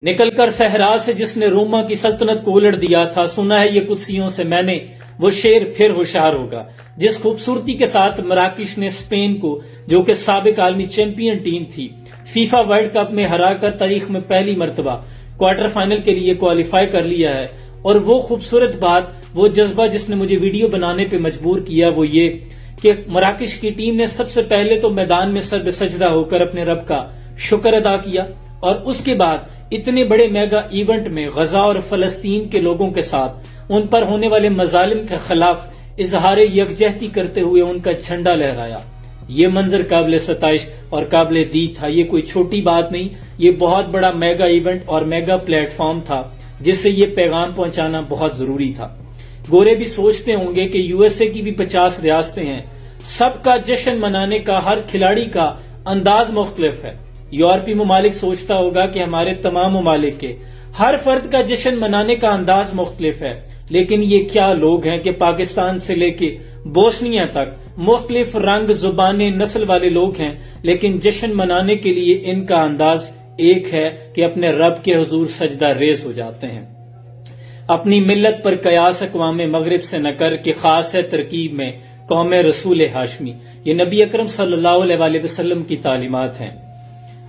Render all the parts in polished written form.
نکل کر صحرا سے جس نے روما کی سلطنت کو الٹ دیا تھا، سنا ہے یہ قدسیوں سے میں نے، وہ شیر پھر ہوشیار ہوگا۔ جس خوبصورتی کے ساتھ مراکش نے اسپین کو، جو کہ سابق عالمی چیمپئن ٹیم تھی، فیفا ورلڈ کپ میں ہرا کر تاریخ میں پہلی مرتبہ کوارٹر فائنل کے لیے کوالیفائی کر لیا ہے، اور وہ خوبصورت بات، وہ جذبہ جس نے مجھے ویڈیو بنانے پہ مجبور کیا، وہ یہ کہ مراکش کی ٹیم نے سب سے پہلے تو میدان میں سر بے سجدہ ہو کر اپنے رب کا شکر ادا کیا، اور اس کے بعد اتنے بڑے میگا ایونٹ میں غزہ اور فلسطین کے لوگوں کے ساتھ ان پر ہونے والے مظالم کے خلاف اظہار یکجہتی کرتے ہوئے ان کا جھنڈا لہرایا۔ یہ منظر قابل ستائش اور قابل دید تھا، یہ کوئی چھوٹی بات نہیں، یہ بہت بڑا میگا ایونٹ اور میگا پلیٹ فارم تھا جس سے یہ پیغام پہنچانا بہت ضروری تھا۔ گورے بھی سوچتے ہوں گے کہ یو ایس اے کی بھی 50 ریاستیں ہیں، سب کا جشن منانے کا ہر کھلاڑی کا انداز مختلف ہے۔ یورپی ممالک سوچتا ہوگا کہ ہمارے تمام ممالک کے ہر فرد کا جشن منانے کا انداز مختلف ہے، لیکن یہ کیا لوگ ہیں کہ پاکستان سے لے کے بوسنیا تک مختلف رنگ، زبانیں، نسل والے لوگ ہیں، لیکن جشن منانے کے لیے ان کا انداز ایک ہے کہ اپنے رب کے حضور سجدہ ریز ہو جاتے ہیں۔ اپنی ملت پر قیاس اقوام مغرب سے نہ کر کے خاص ہے ترکیب میں قوم رسول ہاشمی، یہ نبی اکرم صلی اللہ علیہ وسلم کی تعلیمات ہیں۔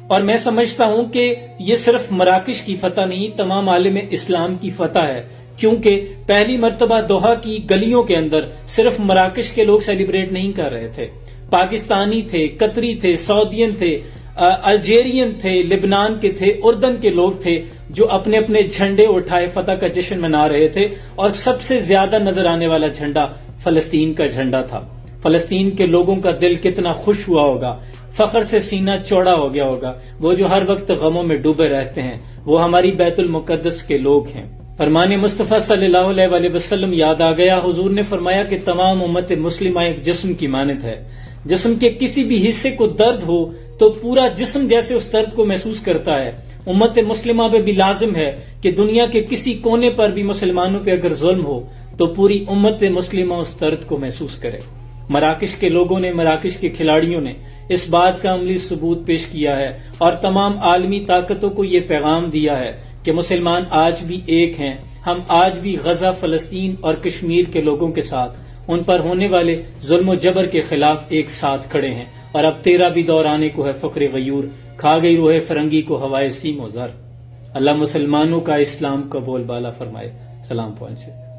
اور میں سمجھتا ہوں کہ یہ صرف مراکش کی فتح نہیں، تمام عالم اسلام کی فتح ہے، کیونکہ پہلی مرتبہ دوحہ کی گلیوں کے اندر صرف مراکش کے لوگ سیلیبریٹ نہیں کر رہے تھے، پاکستانی تھے، قطری تھے، سعودین تھے، الجیرین تھے، لبنان کے تھے، اردن کے لوگ تھے، جو اپنے اپنے جھنڈے اٹھائے فتح کا جشن منا رہے تھے، اور سب سے زیادہ نظر آنے والا جھنڈا فلسطین کا جھنڈا تھا۔ فلسطین کے لوگوں کا دل کتنا خوش ہوا ہوگا، فخر سے سینہ چوڑا ہو گیا ہوگا، وہ جو ہر وقت غموں میں ڈوبے رہتے ہیں، وہ ہماری بیت المقدس کے لوگ ہیں۔ فرمان مصطفیٰ صلی اللہ علیہ وسلم یاد آ گیا، حضور نے فرمایا کہ تمام امت مسلمہ ایک جسم کی مانند ہے، جسم کے کسی بھی حصے کو درد ہو تو پورا جسم جیسے اس درد کو محسوس کرتا ہے۔ امت مسلمہ پہ بھی لازم ہے کہ دنیا کے کسی کونے پر بھی مسلمانوں پہ اگر ظلم ہو تو پوری امت مسلمہ اس درد کو محسوس کرے۔ مراکش کے لوگوں نے، مراکش کے کھلاڑیوں نے اس بات کا عملی ثبوت پیش کیا ہے، اور تمام عالمی طاقتوں کو یہ پیغام دیا ہے کہ مسلمان آج بھی ایک ہیں، ہم آج بھی غزہ، فلسطین اور کشمیر کے لوگوں کے ساتھ ان پر ہونے والے ظلم و جبر کے خلاف ایک ساتھ کھڑے ہیں، اور اب تیرا بھی دور آنے کو ہے فقر غیور، کھا گئی روح فرنگی کو ہوائے سیم و زر۔ اللہ مسلمانوں کا، اسلام کا بول بالا فرمائے۔ سلام پہنچے۔